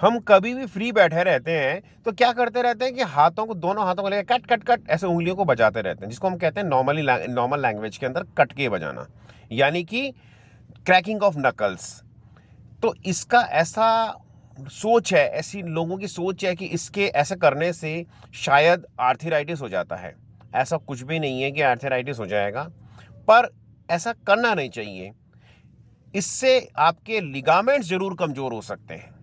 हम कभी भी फ्री बैठे रहते हैं तो क्या करते रहते हैं कि हाथों को, दोनों हाथों को लेकर कट कट कट ऐसे उंगलियों को बजाते रहते हैं, जिसको हम कहते हैं नॉर्मल लैंग्वेज के अंदर कट के बजाना, यानी कि क्रैकिंग ऑफ नकल्स। तो इसका ऐसा सोच है, ऐसी लोगों की सोच है कि इसके ऐसे करने से शायद आर्थराइटिस हो जाता है। ऐसा कुछ भी नहीं है कि आर्थराइटिस हो जाएगा, पर ऐसा करना नहीं चाहिए। इससे आपके लिगामेंट्स जरूर कमजोर हो सकते हैं।